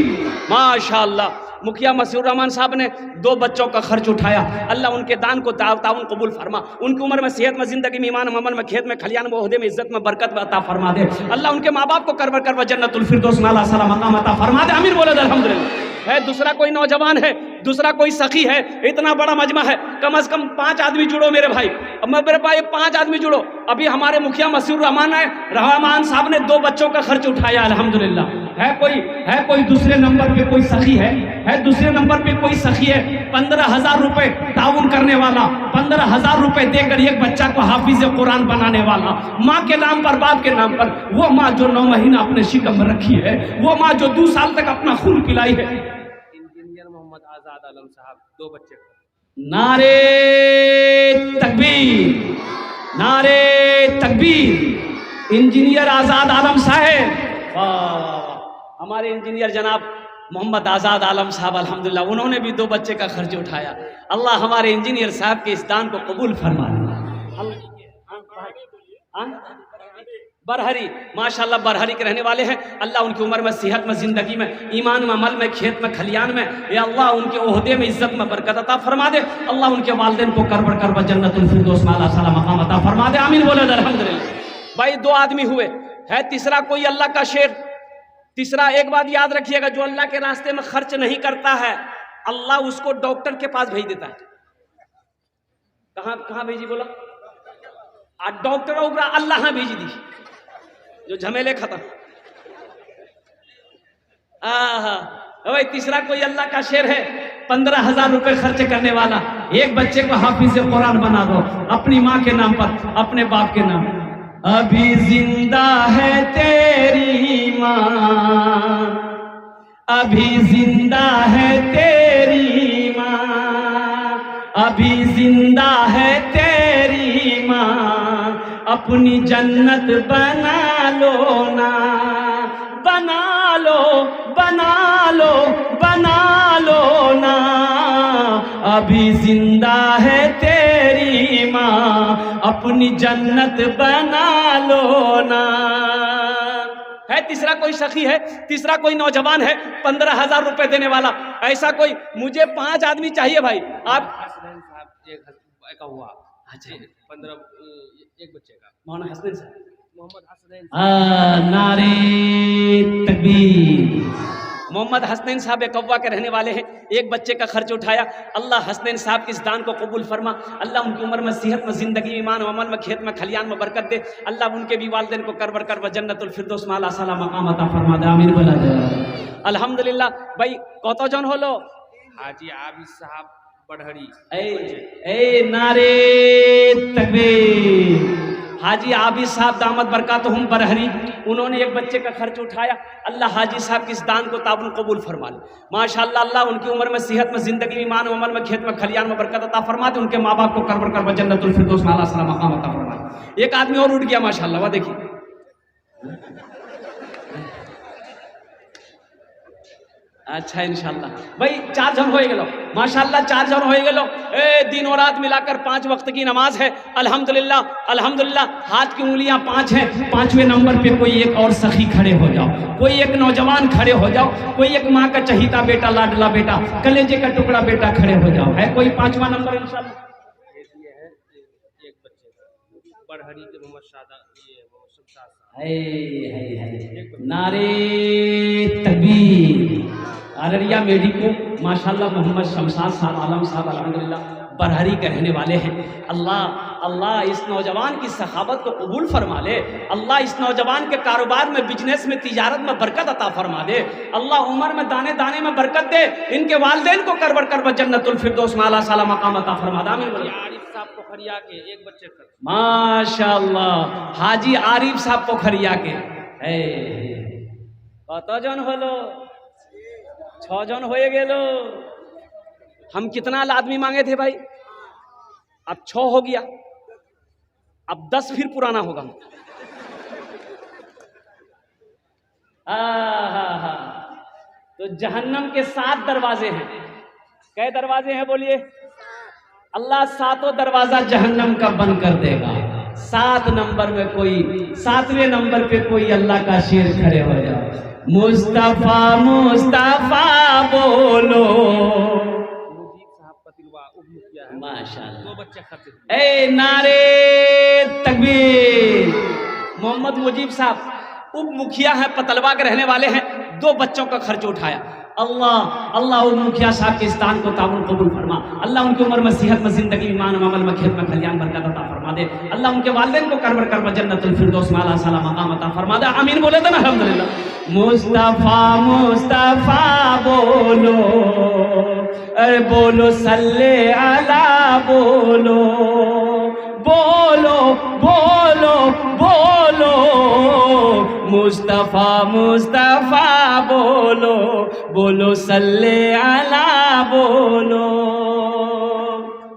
माशाअल्लाह मुखिया मसीहुर रहमान साहब ने 2 बच्चों का खर्च उठाया। अल्लाह उनके दान को ताउन कबूल फरमा, उनकी उम्र में, सेहत में, जिंदगी में, ईमान में, अमल में, खेत में, खलियान में, ओहदे में, इज्जत में, बरकत में अता फरमा दे। अल्लाह उनके माँ बाप को करवर जन्नतुल फिरदौस में आला साला मकाम अता फरमा दे। आमीन बोले अल्हम्दुलिल्लाह। है दूसरा कोई नौजवान है, दूसरा कोई सखी है, इतना बड़ा मजमा है, कम से कम 5 आदमी जुड़ो मेरे भाई। अब मेरे भाई 5 आदमी जुड़ो। अभी हमारे मुखिया मसीहुर रहमान साहब ने 2 बच्चों का खर्च उठाया अल्हम्दुलिल्लाह। है कोई दूसरे नंबर पे कोई सखी है दूसरे नंबर पे कोई सखी है, 15,000 रुपए ताउन करने वाला, 15,000 रुपए देकर एक बच्चा को हाफिज कुरान बनाने वाला, माँ के नाम पर, बाप के नाम पर। वो माँ जो 9 महीना अपने शिकम में रखी है, वो माँ जो 2 साल तक अपना खून पिलाई है। इंजीनियर मोहम्मद आजाद आलम साहब 2 बच्चे। नारे तकबीर, नारे तकबीर। इंजीनियर आजाद आलम साहब, हमारे इंजीनियर जनाब मोहम्मद आजाद आलम साहब अल्हम्दुलिल्लाह, उन्होंने भी 2 बच्चे का खर्च उठाया। अल्लाह हमारे इंजीनियर साहब के इस दान को कबूल फरमा दे। बरहरी, माशाल्लाह बरहरी के रहने वाले हैं। अल्लाह उनकी उम्र में, सेहत में, जिंदगी में, ईमान में, अमल में, खेत में, खलियान में, या अल्लाह उनके ओहदे में, इज्जत में बरकत अता फरमा दे। अल्लाह उनके वालिदैन को करवर जन्नतुल फिरदौस में आला साला मकाम अता फरमा दे। आमीन बोले अल्हम्दुलिल्लाह। भाई 2 आदमी हुए, है तीसरा कोई अल्लाह का शेर। तीसरा, एक बात याद रखिएगा, जो अल्लाह के रास्ते में खर्च नहीं करता है, अल्लाह उसको डॉक्टर के पास भेज देता है। कहां भेजी बोला? आ डॉक्टर ओकरा अल्लाह भेज दी, जो झमेले खत्म। भाई तीसरा कोई अल्लाह का शेर है, 15,000 रुपए खर्च करने वाला, एक बच्चे को हाफिज कुरान बना दो अपनी माँ के नाम पर, अपने बाप के नाम। अभी जिंदा है तेरी माँ, अभी जिंदा है तेरी माँ, अभी जिंदा है तेरी माँ, अपनी जन्नत बना लो ना, बना लो बना लो बना लो ना, अभी जिंदा है तेरी माँ, अपनी जन्नत बना लो ना। है तीसरा कोई सखी है, तीसरा कोई नौजवान है 15,000 रुपए देने वाला, ऐसा कोई। मुझे 5 आदमी चाहिए भाई। आप का हुआ अच्छा 15 एक बच्चे का मौलाना हसनैन साहब, मोहम्मद हसनैन नारे तकबीर। मोहम्मद हसनैन साहब एक कौवा के रहने वाले हैं, एक बच्चे का खर्च उठाया। अल्लाह हसनैन साहब के इस दान को कबूल फरमा, अल्लाह उनकी उम्र में, सेहत में, जिंदगी, ईमान, अमल में, खेत में, खलियान में बरकत दे। अल्लाह उनके भी वालिदैन को कर बरकर जन्नतुल फिरदौस में आला साला मकाम अता फरमा दे, आमीन बोला जाए। अल्हम्दुलिल्लाह। भाई कत जन हलो? हाजी आबिद साहब बढ़हरी। ए नारे तकबीर। हाजी आबिद साहब दामद बरकातहुम बरहरी, उन्होंने एक बच्चे का खर्च उठाया। अल्लाह हाजी साहब के इस दान को ताबुन कबूल फरमा ले माशाअल्लाह। अल्लाह उनकी उम्र में, सेहत में, जिंदगी, ईमान, अमल में, खेत में, खलियान में बरकत अता फरमा दे। उनके माँ बाप को कर बरकर जन्नतुल फिरदौस में आला साला मकाम अता फरमा दे। एक आदमी और उठ गया माशाअल्लाह, वह देखिए। अच्छा इंशाल्लाह भाई 4 जन हो गए माशाल्लाह, 4 जन हो गए। दिन और रात मिलाकर 5 वक्त की नमाज है। अल्हम्दुलिल्लाह अल्हम्दुलिल्लाह। हाथ की उंगलियां 5 हैं, 5वें नंबर पे कोई एक और सखी खड़े हो जाओ, कोई एक नौजवान खड़े हो जाओ, कोई एक माँ का चहीता बेटा, लाडला बेटा, कलेजे का टुकड़ा बेटा खड़े हो जाओ। है कोई 5वां नंबर इंशाल्लाह? ये है एक बच्चे का बढ़हरी के मोहम्मद शादा, ये मोहम्मद शमशाद साहब। नारे तकबीर। अररिया मेडिको माशाल्लाह मोहम्मद शमशाद साहब, आलम साहब अल्हम्दुलिल्लाह बरहरी के रहने वाले हैं। अल्लाह अल्लाह इस नौजवान की सखावत को कबूल फरमा ले। अल्लाह इस नौजवान के कारोबार में, बिजनेस में, तिजारत में बरकत अता फरमा दे। अल्लाह उम्र में, दाने दाने में बरकत दे। इनके वालिदैन को करबर कर जन्नतुल फिरदौस में आला साला मकाम अता फरमा दे। आमीन। आरिफ साहब पोखरिया के एक बच्चे का माशाअल्लाह। हाजी आरिफ साहब पोखरिया के कत जन हलो? 6 जन हो गेलो। हम कितना आदमी मांगे थे भाई? अब 6 हो गया, अब 10 फिर पुराना होगा। तो जहन्नम के 7 दरवाजे हैं। कै दरवाजे हैं बोलिए? अल्लाह 7 दरवाजा जहन्नम का बंद कर देगा। 7 नंबर में कोई, 7वें नंबर पे कोई अल्लाह का शेर खड़े हो जाओ। मुस्तफा मुस्तफा बोलो। मुजीब साहब पतिलवा उम्मीद है माशाअल्लाह। 2 बच्चे खर्च। ए नारे तकबीर। मोहम्मद मुजीब साहब उप मुखिया है, पतलवा के रहने वाले हैं। 2 बच्चों का खर्च उठाया। अल्लाह अल्लाह उप मुखिया साहब के स्थान को ताबुन कबूल फरमा। अल्लाह उनकी उम्र में, सेहत में, जिंदगी, ईमान, अमल में, खेत में, खलियान बरकत अता फरमा दे। अल्लाह उनके वालिदैन को करबर कर जन्नतुल फिरदौस में आला साला मकाम अता फरमा दे। आमीन बोले तो अल्हम्दुलिल्लाह। मुस्तफा मुस्तफा बोलो, अरे बोलो सल्ले अला बोलो, बोलो बोलो बोलो, मुस्तफा मुस्तफा बोलो, बोलो सल्ले अला बोलो।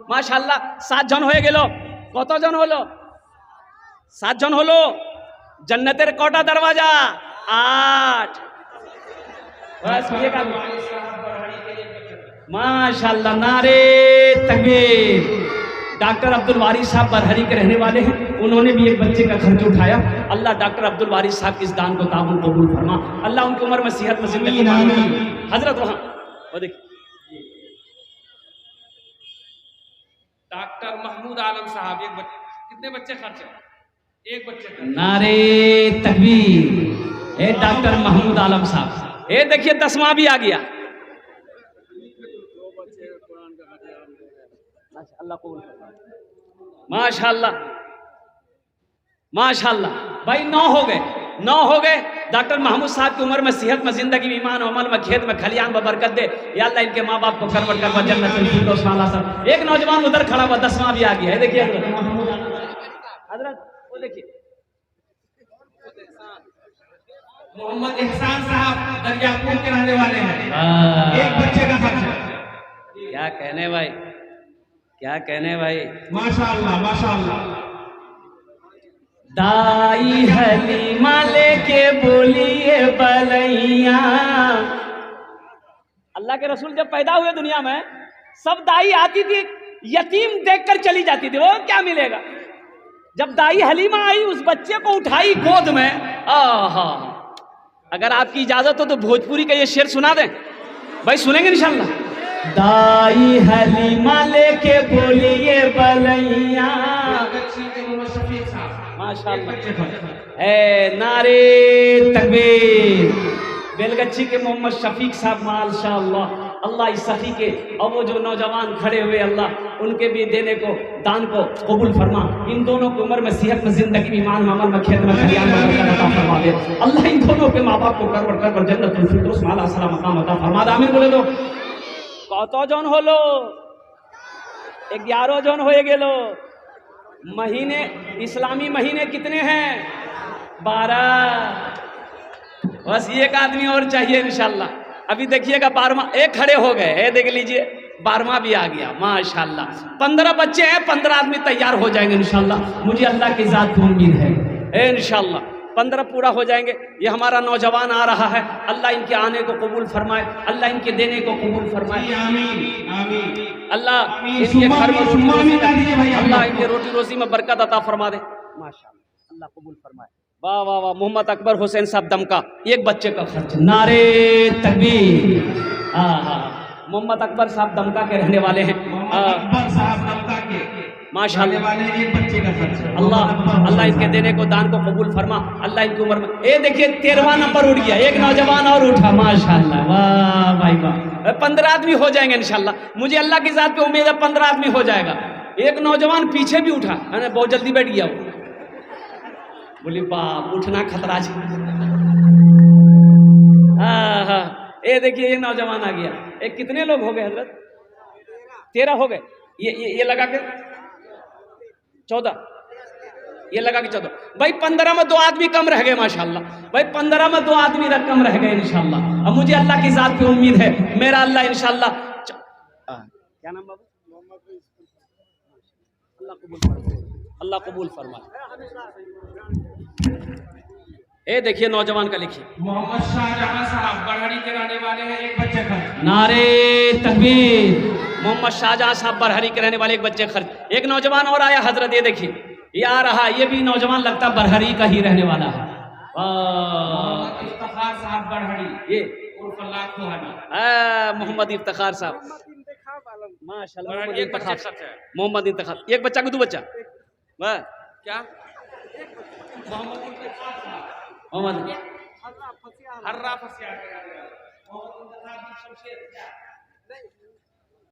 माशाल्लाह 7 जन हो गेलो। कत जन हलो? 7 जन हलो। जन्नतेर कटा दरवाजा? 8। माशाल्लाह नारे तकबीर। डॉक्टर अब्दुल वारिस साहब बरहरी के रहने वाले हैं, उन्होंने भी एक बच्चे का खर्च उठाया। अल्लाह डॉक्टर अब्दुल वारिस साहब के इस दान को ताबुन कबूल फरमा। अल्लाह उनकी उम्र में, सेहत में, जिंदगी हजरत वहाँ और देखिए डॉक्टर महमूद आलम साहब एक बच्चे, कितने बच्चे खर्च है? एक बच्चे का। नारे तकबीर। ए डॉक्टर महमूद आलम साहब, ए देखिए 10वां भी आ गया। माशाअल्लाह। माशाल्लाह भाई 9 हो गए, 9 हो गए। डॉक्टर महमूद साहब की उम्र में, सेहत में, जिंदगी में, ईमान अमल में, खेत में, खलियान में बरकत दे या अल्लाह। इनके माँ बाप को करवट करवा जन्नतुल फिरदौस वाला सब। एक नौजवान उधर खड़ा हुआ, 10वां भी आ गया है, देखिए हजरत, वो देखिए मोहम्मद एहसान साहब दरियापुर के रहने वाले हैं। एक बच्चे का खर्चा। क्या कहने भाई, क्या कहने भाई, माशाअल्लाह माशाअल्लाह। दाई हलीमा लेके बोलिए बलैया। अल्लाह के रसूल जब पैदा हुए दुनिया में, सब दाई आती थी, यतीम देखकर चली जाती थी, वो क्या मिलेगा। जब दाई हलीमा आई, उस बच्चे को उठाई गोद में। आहा, अगर आपकी इजाजत हो तो भोजपुरी का ये शेर सुना दें भाई, सुनेंगे इंशाल्लाह। दाई हलीमा लेके बोलिए बलैया। माशाअल्लाह, ए नारे तकबीर। बेलगच्छी के मोहम्मद शफीक साहब, माशाअल्लाह, अल्लाह इस सखी के और वो जो नौजवान खड़े हुए, अल्लाह उनके भी देने को, दान को कबूल फरमा। इन दोनों की उम्र में, सेहत में, जिंदगी में, ईमान में, अमल में, खेत में, खलियान में बरकत अता फरमा दे अल्लाह। इन दोनों के माँ बाप को करवट कर जन्नतुल फिरदौस आला सलाम मकाम अता फरमा दे। आमीन बोले तो कत जन हलो, 11 जन हो गेलो। महीने, इस्लामी महीने कितने हैं? 12। बस एक आदमी और चाहिए इंशाल्लाह। अभी देखिएगा 12वां, एक खड़े हो गए, देख लीजिए 12वां भी आ गया माशाल्लाह। 15 बच्चे हैं, 15 आदमी तैयार हो जाएंगे इंशाल्लाह। मुझे अल्लाह की जात की उम्मीद है इंशाल्लाह 15 पूरा हो जाएंगे। ये हमारा नौजवान आ रहा है, अल्लाह इनके आने को कबूल फरमाए, अल्लाह इनके देने को कबूल फरमाए। अल्लाह इनके घर में रोटी रोजी में, अल्लाह इनके रोटी रोजी में बरकत अता फरमा दे माशाअल्लाह, अल्लाह कबूल फरमाए। वाह वाह वाह। मोहम्मद अकबर हुसैन साहब दमका, एक बच्चे का खर्च। नारे तकबीर। मोहम्मद अकबर साहब दमका के रहने वाले हैं, माशाअल्लाह। अल्लाह अल्लाह इनके देने को, दान को कबूल फरमा, अल्लाह इनकी उम्र में। ये देखिए 13वां नंबर उठ गया, एक नौजवान और उठा माशाअल्लाह। वाह भाई वाह। 15 आदमी हो जाएंगे इंशाल्लाह। मुझे अल्लाह की जात पे उम्मीद है 15 आदमी हो जाएगा। एक नौजवान पीछे भी उठा, मैंने बहुत जल्दी बैठ गया वो, बोली बाप उठना खतरा है। हाँ, ये देखिए ये नौजवान आ गया। एक कितने लोग हो गए हजरत? 13 हो गए। ये लगा के 14, ये लगा के 14 भाई। 15 में 2 आदमी कम रह गए माशाल्लाह भाई। 15 में 2 आदमी कम रह गए इंशाल्लाह। अब मुझे अल्लाह की जात पे उम्मीद है, मेरा अल्लाह इंशाल्लाह। क्या नाम बाबू? अल्लाह कबूल फरमाए, अल्लाह कबूल फरमाए। ए देखिए नौजवान का लिखिए, मोहम्मद शाहजहां साहब बरहरी के रहने वाले हैं, एक बच्चे खर्च। नारे तकबीर। मोहम्मद शाहजहां साहब बरहरी के रहने वाले, एक बच्चे खर्च। एक नौजवान और आया हजरत, ये देखिए ये आ रहा, ये भी नौजवान लगता बरहरी का ही रहने वाला है। इफ्तिखार साहब बरहरी, ये मोहम्मद इफ्तिखार साहब माशाल्लाह। मोहम्मद इफ्तिखार, एक बच्चा को 2 बच्चा। वाह क्या मोहम्मद